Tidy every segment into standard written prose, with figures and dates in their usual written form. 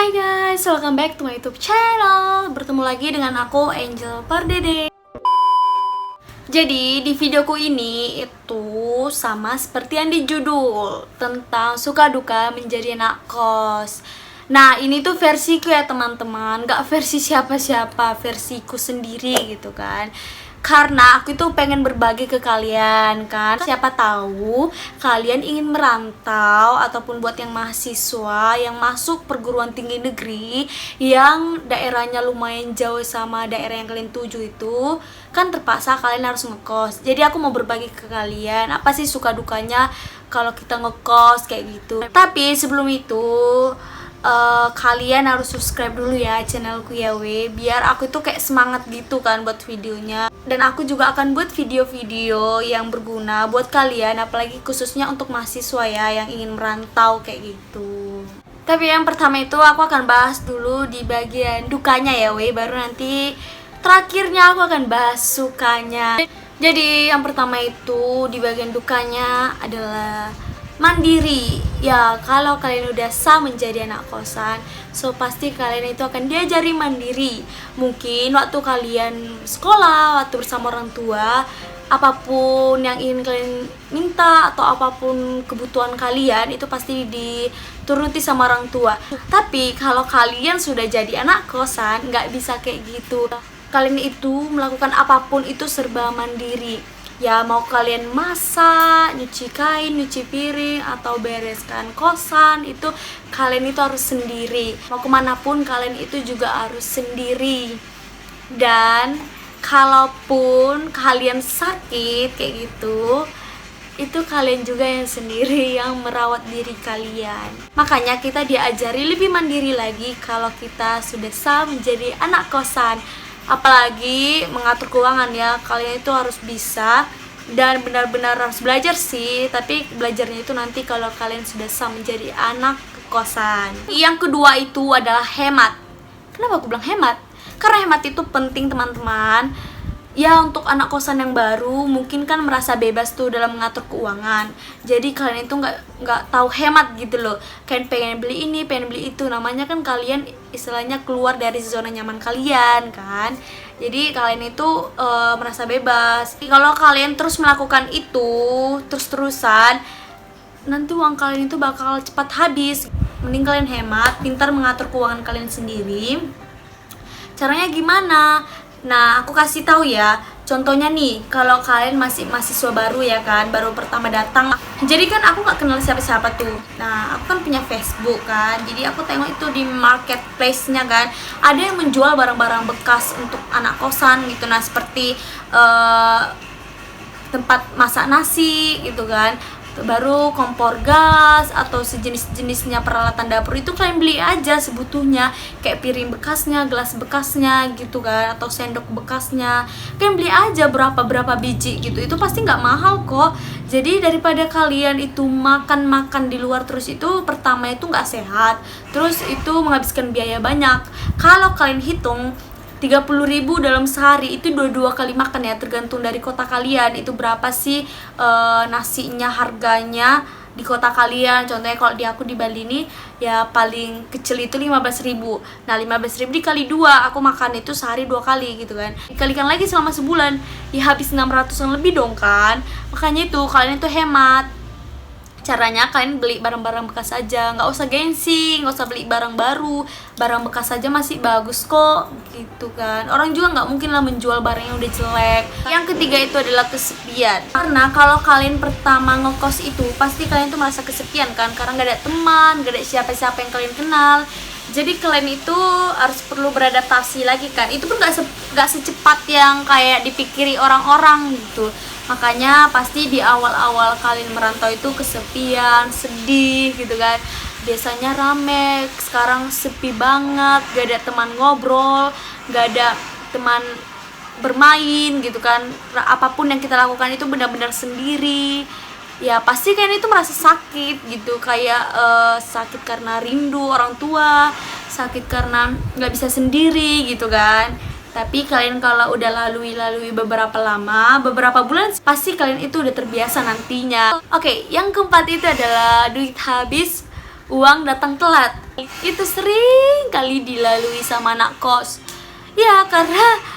Hai guys, welcome back to my YouTube channel. Bertemu lagi dengan aku Angel Pardede. Jadi di videoku ini itu sama seperti yang di judul, tentang suka duka menjadi anak kos. Nah ini tuh versiku ya teman-teman, gak versi siapa-siapa, versiku sendiri gitu kan. Karena aku itu pengen berbagi ke kalian kan. Siapa tahu kalian ingin merantau ataupun buat yang mahasiswa yang masuk perguruan tinggi negeri yang daerahnya lumayan jauh sama daerah yang kalian tuju itu, kan terpaksa kalian harus ngekos. Jadi aku mau berbagi ke kalian apa sih suka dukanya kalau kita ngekos kayak gitu. Tapi sebelum itu kalian harus subscribe dulu ya channelku ya biar aku tuh kayak semangat gitu kan buat videonya. Dan aku juga akan buat video-video yang berguna buat kalian, apalagi khususnya untuk mahasiswa ya yang ingin merantau kayak gitu. Tapi yang pertama itu aku akan bahas dulu di bagian dukanya ya baru nanti terakhirnya aku akan bahas sukanya. Jadi yang pertama itu di bagian dukanya adalah mandiri. Ya kalau kalian udah sah menjadi anak kosan, so pasti kalian itu akan diajari mandiri. Mungkin waktu kalian sekolah, waktu bersama orang tua, apapun yang ingin kalian minta atau apapun kebutuhan kalian itu pasti dituruti sama orang tua. Tapi kalau kalian sudah jadi anak kosan, nggak bisa kayak gitu. Kalian itu melakukan apapun itu serba mandiri. Ya mau kalian masak, nyuci kain, nyuci piring, atau bereskan kosan, itu kalian itu harus sendiri. Mau kemanapun kalian itu juga harus sendiri. Dan kalaupun kalian sakit kayak gitu, itu kalian juga yang sendiri yang merawat diri kalian. Makanya kita diajari lebih mandiri lagi kalau kita sudah sah menjadi anak kosan. Apalagi mengatur keuangan ya, kalian itu harus bisa dan benar-benar harus belajar sih. Tapi belajarnya itu nanti kalau kalian sudah sah menjadi anak kosan. Yang kedua itu adalah hemat. Kenapa aku bilang hemat? Karena hemat itu penting teman-teman. Ya untuk anak kosan yang baru mungkin kan merasa bebas tuh dalam mengatur keuangan. Jadi kalian itu nggak tahu hemat gitu loh. Kalian pengen beli ini, pengen beli itu. Namanya kan kalian istilahnya keluar dari zona nyaman kalian kan. Jadi kalian itu merasa bebas. Kalau kalian terus melakukan itu terus-terusan, nanti uang kalian itu bakal cepat habis. Mending kalian hemat, pintar mengatur keuangan kalian sendiri. Caranya gimana? Nah, aku kasih tahu ya. Contohnya nih, kalau kalian masih mahasiswa baru ya kan, baru pertama datang. Jadi kan aku nggak kenal siapa-siapa tuh. Nah, aku kan punya Facebook kan. Jadi aku tengok itu di marketplace-nya kan, ada yang menjual barang-barang bekas untuk anak kosan gitu. Nah, seperti tempat masak nasi gitu kan, baru kompor gas atau sejenis-jenisnya peralatan dapur itu kalian beli aja sebutuhnya, kayak piring bekasnya, gelas bekasnya gitu kan, atau sendok bekasnya kalian beli aja berapa biji gitu, itu pasti nggak mahal kok. Jadi daripada kalian itu makan di luar terus, itu pertama itu nggak sehat, terus itu menghabiskan biaya banyak. Kalau kalian hitung 30.000 dalam sehari itu dua kali makan ya, tergantung dari kota kalian itu berapa sih nasinya harganya di kota kalian. Contohnya kalau di aku di Bali ini ya paling kecil itu 15.000. Nah 15.000 dikali 2, aku makan itu sehari 2 kali gitu kan, dikalikan lagi selama sebulan ya habis 600an lebih dong kan. Makanya itu kalian itu hemat. Caranya kalian beli barang-barang bekas aja, nggak usah gengsi, nggak usah beli barang baru, barang bekas aja masih bagus kok gitu kan. Orang juga nggak mungkin lah menjual barang yang udah jelek. Yang ketiga itu adalah kesepian. Karena kalau kalian pertama ngekos itu pasti kalian tuh merasa kesepian kan, karena nggak ada teman, nggak ada siapa-siapa yang kalian kenal. Jadi kalian itu harus perlu beradaptasi lagi kan. Itu pun nggak secepat yang kayak dipikiri orang-orang gitu. Makanya pasti di awal-awal kalian merantau itu kesepian, sedih gitu kan. Biasanya rame, sekarang sepi banget, gak ada teman ngobrol, gak ada teman bermain gitu kan. Apapun yang kita lakukan itu benar-benar sendiri. Ya pasti kalian itu merasa sakit gitu, kayak sakit karena rindu orang tua, sakit karena nggak bisa sendiri gitu kan. Tapi kalian kalau udah lalui beberapa bulan, pasti kalian itu udah terbiasa nantinya. Oke, yang keempat itu adalah duit habis uang datang telat. Itu sering kali dilalui sama anak kos. Ya karena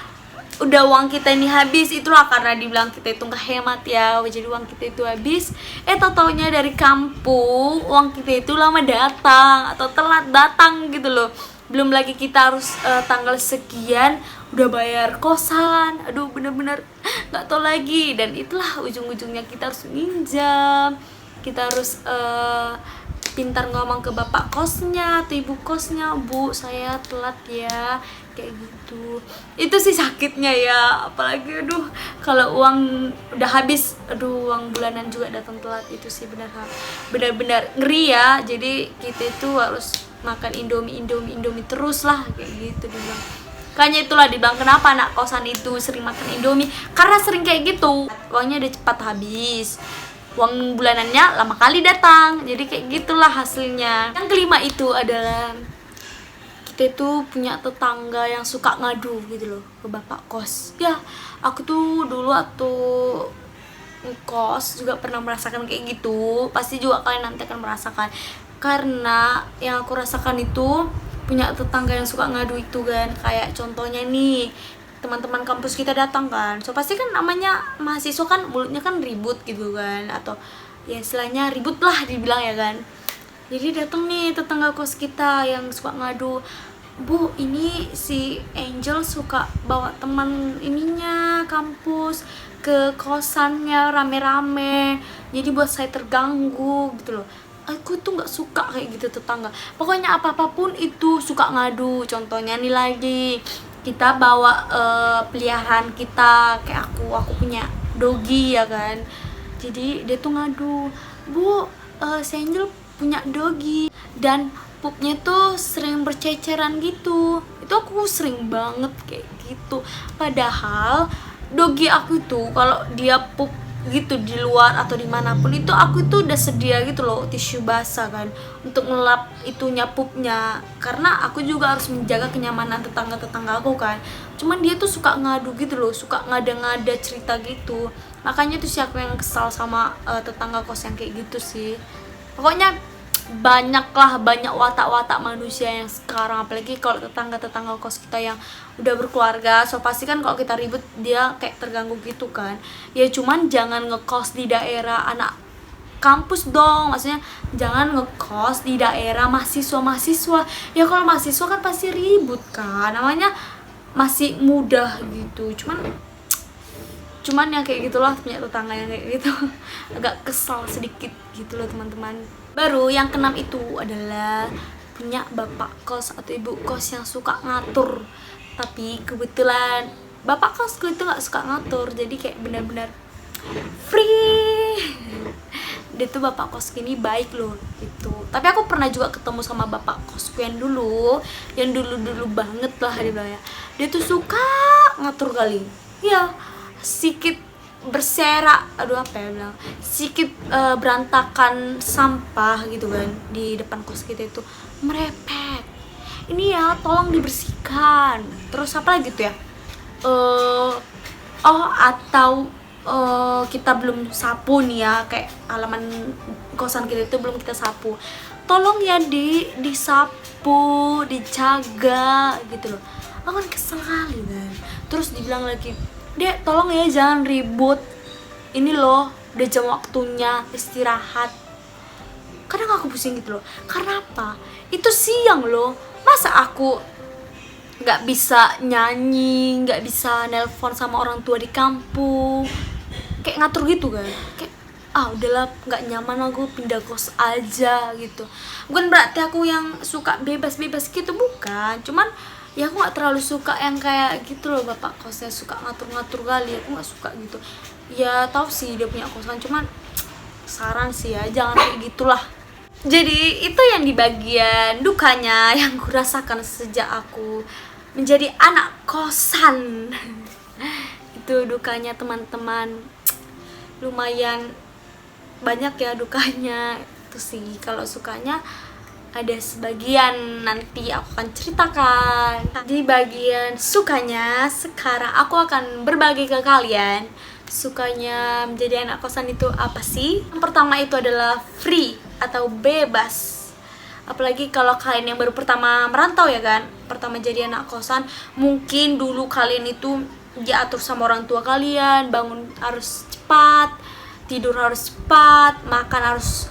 udah uang kita ini habis, itulah karena dibilang kita itu nggak hemat ya, jadi uang kita itu habis. Taunya dari kampung uang kita itu lama datang atau telat datang gitu loh. Belum lagi kita harus tanggal sekian udah bayar kosan. Aduh bener-bener nggak tahu lagi. Dan itulah ujung-ujungnya kita harus minjam, kita harus pintar ngomong ke bapak kosnya atau ibu kosnya, bu saya telat ya, kayak gitu. Itu sih sakitnya ya, apalagi aduh kalau uang udah habis, aduh uang bulanan juga datang telat. Itu sih benar-benar ngeri ya. Jadi kita itu harus makan indomie terus lah, kayak gitu dibilang. Makanya itulah dibilang kenapa anak kosan itu sering makan indomie, karena sering kayak gitu, uangnya udah cepat habis, uang bulanannya lama kali datang. Jadi kayak gitulah hasilnya. Yang kelima itu adalah kita itu punya tetangga yang suka ngadu gitu loh ke bapak kos. Ya aku tuh dulu waktu ngekos juga pernah merasakan kayak gitu. Pasti juga kalian nanti akan merasakan, karena yang aku rasakan itu punya tetangga yang suka ngadu itu kan. Kayak contohnya nih, teman-teman kampus kita datang kan, so pasti kan namanya mahasiswa kan mulutnya kan ribut gitu kan, atau ya istilahnya ribut lah dibilang ya kan. Jadi datang nih tetangga kos kita yang suka ngadu, bu ini si Angel suka bawa teman ininya kampus ke kosannya rame-rame, jadi buat saya terganggu gitu loh. Aku tuh nggak suka kayak gitu tetangga, pokoknya apapun itu suka ngadu. Contohnya nih lagi, kita bawa peliharaan kita, kayak aku punya dogi ya kan. Jadi dia tuh ngadu, bu si Angel punya dogi dan pupnya tuh sering berceceran gitu. Itu aku sering banget kayak gitu, padahal dogi aku itu kalau dia pup gitu di luar atau dimanapun itu, aku itu udah sedia gitu loh tisu basah kan untuk ngelap itunya pupnya, karena aku juga harus menjaga kenyamanan tetangga aku kan. Cuman dia tuh suka ngadu gitu loh, suka ngada-ngada cerita gitu. Makanya tuh sih aku yang kesal sama tetangga kos yang kayak gitu sih. Pokoknya banyak watak-watak manusia yang sekarang, apalagi kalau tetangga kos kita yang udah berkeluarga. So pasti kan kalau kita ribut dia kayak terganggu gitu kan. Ya cuman jangan ngekos di daerah anak kampus dong, maksudnya jangan ngekos di daerah mahasiswa. Ya kalau mahasiswa kan pasti ribut kan, namanya masih muda gitu. Cuman ya kayak gitulah, punya tetangga yang kayak gitu agak kesal sedikit gitu loh teman-teman. Baru yang keenam itu adalah punya bapak kos atau ibu kos yang suka ngatur. Tapi kebetulan bapak kosku itu nggak suka ngatur, jadi kayak benar-benar free. Dia tuh bapak kos ini baik loh gitu. Tapi aku pernah juga ketemu sama bapak kosku yang dulu banget lah dia tuh suka ngatur kali ya, sedikit berserak, sedikit berantakan sampah gitu kan di depan kos kita itu merepet, ini ya tolong dibersihkan. Terus apa lagi tuh ya, atau kita belum sapu nih ya, kayak halaman kosan kita itu belum kita sapu, tolong ya disapu, dijaga gitu loh. Aku kan kesel kali kan. Terus dibilang lagi, dek tolong ya jangan ribut, ini loh udah jam waktunya istirahat. Kadang aku pusing gitu loh, karena apa, itu siang loh, masa aku nggak bisa nyanyi, nggak bisa nelpon sama orang tua di kampung, kayak ngatur gitu kan. Kayak udahlah nggak nyaman, aku pindah kos aja gitu. Bukan berarti aku yang suka bebas gitu, bukan, cuman ya aku nggak terlalu suka yang kayak gitu loh, bapak kosnya suka ngatur-ngatur kali, aku nggak suka gitu. Ya tahu sih dia punya kosan, cuman saran sih ya jangan kayak gitulah. Jadi itu yang di bagian dukanya yang kurasakan sejak aku menjadi anak kosan. Itu dukanya teman-teman, lumayan banyak ya dukanya itu sih. Kalau sukanya ada sebagian, nanti aku akan ceritakan. Di bagian sukanya, sekarang aku akan berbagi ke kalian. Sukanya menjadi anak kosan itu apa sih? Yang pertama itu adalah free atau bebas. Apalagi kalau kalian yang baru pertama merantau ya kan, pertama jadi anak kosan, mungkin dulu kalian itu diatur sama orang tua kalian, bangun harus cepat, tidur harus cepat, makan harus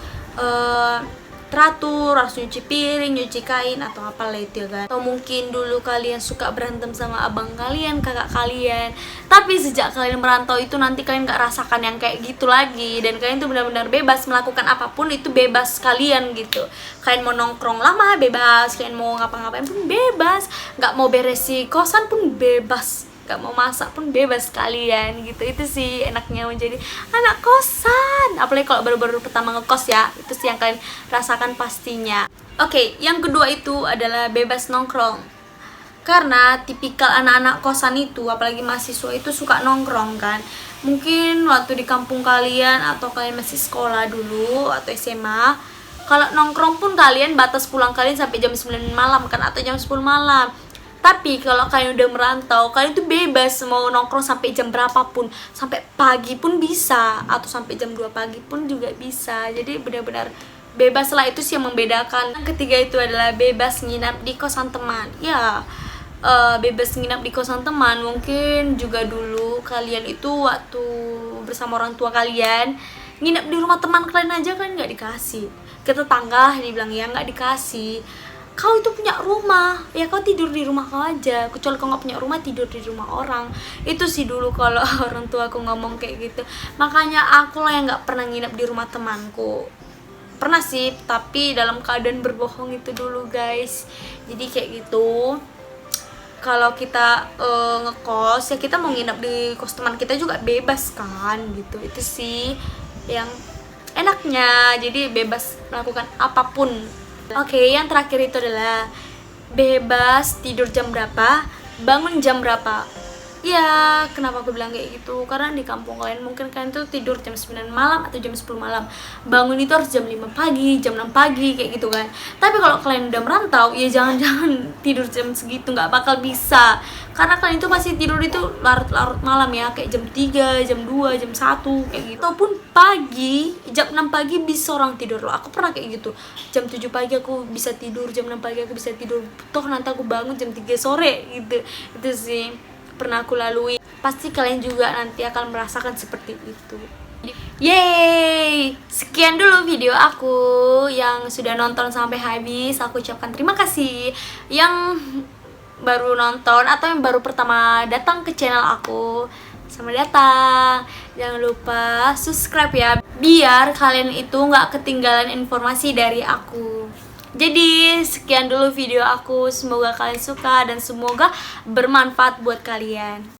teratur, harus nyuci piring, nyuci kain atau apalah itu ya kan. Atau mungkin dulu kalian suka berantem sama abang kalian, kakak kalian, tapi sejak kalian merantau itu nanti kalian gak rasakan yang kayak gitu lagi, dan kalian tuh benar-benar bebas melakukan apapun itu, bebas kalian gitu. Kalian mau nongkrong lama bebas, kalian mau ngapa-ngapain pun bebas, gak mau beresi kosan pun bebas, gak mau masak pun bebas kalian gitu. Itu sih enaknya menjadi anak kosan, apalagi kalau baru-baru pertama ngekos ya, itu sih yang kalian rasakan pastinya. Oke, yang kedua itu adalah bebas nongkrong. Karena tipikal anak-anak kosan itu, apalagi mahasiswa itu suka nongkrong kan. Mungkin waktu di kampung kalian atau kalian masih sekolah dulu atau SMA, kalau nongkrong pun kalian batas pulang kalian sampai jam 9 malam kan, atau jam 10 malam. Tapi kalau kalian udah merantau, kalian tuh bebas mau nongkrong sampai jam berapapun, sampai pagi pun bisa, atau sampai jam 2 pagi pun juga bisa. Jadi benar-benar bebas lah, itu sih yang membedakan. Yang ketiga itu adalah bebas nginap di kosan teman. Ya, bebas nginap di kosan teman. Mungkin juga dulu kalian itu waktu bersama orang tua kalian nginap di rumah teman kalian aja kan nggak dikasih. Ke tetangga dibilang ya nggak dikasih. Kau itu punya rumah, ya kau tidur di rumah kau aja. Kecuali kau nggak punya rumah, tidur di rumah orang. Itu sih dulu kalau orang tua aku ngomong kayak gitu. Makanya aku lah yang nggak pernah nginap di rumah temanku. Pernah sih, tapi dalam keadaan berbohong itu dulu guys. Jadi kayak gitu. Kalau kita ngekos ya, kita mau nginap di kos teman kita juga bebas kan gitu. Itu sih yang enaknya, jadi bebas melakukan apapun. Oke, yang terakhir itu adalah bebas tidur jam berapa, bangun jam berapa. Ya, kenapa aku bilang kayak gitu? Karena di kampung kalian mungkin kalian tuh tidur jam 9 malam atau jam 10 malam. Bangun itu harus jam 5 pagi, jam 6 pagi kayak gitu kan. Tapi kalau kalian udah merantau, ya jangan-jangan tidur jam segitu, nggak bakal bisa. Karena kalian itu masih tidur itu larut-larut malam ya, kayak jam 3, jam 2, jam 1 kayak gitu. Ataupun pagi, jam 6 pagi bisa orang tidur loh. Aku pernah kayak gitu. Jam 7 pagi aku bisa tidur, jam 6 pagi aku bisa tidur. Toh nanti aku bangun jam 3 sore gitu. Itu sih pernah aku lalui. Pasti kalian juga nanti akan merasakan seperti itu. Yeay, sekian dulu video aku yang sudah nonton sampai habis. Aku ucapkan terima kasih yang baru nonton atau yang baru pertama datang ke channel aku. Selamat datang. Jangan lupa subscribe ya, biar kalian itu nggak ketinggalan informasi dari aku. Jadi sekian dulu video aku, semoga kalian suka dan semoga bermanfaat buat kalian.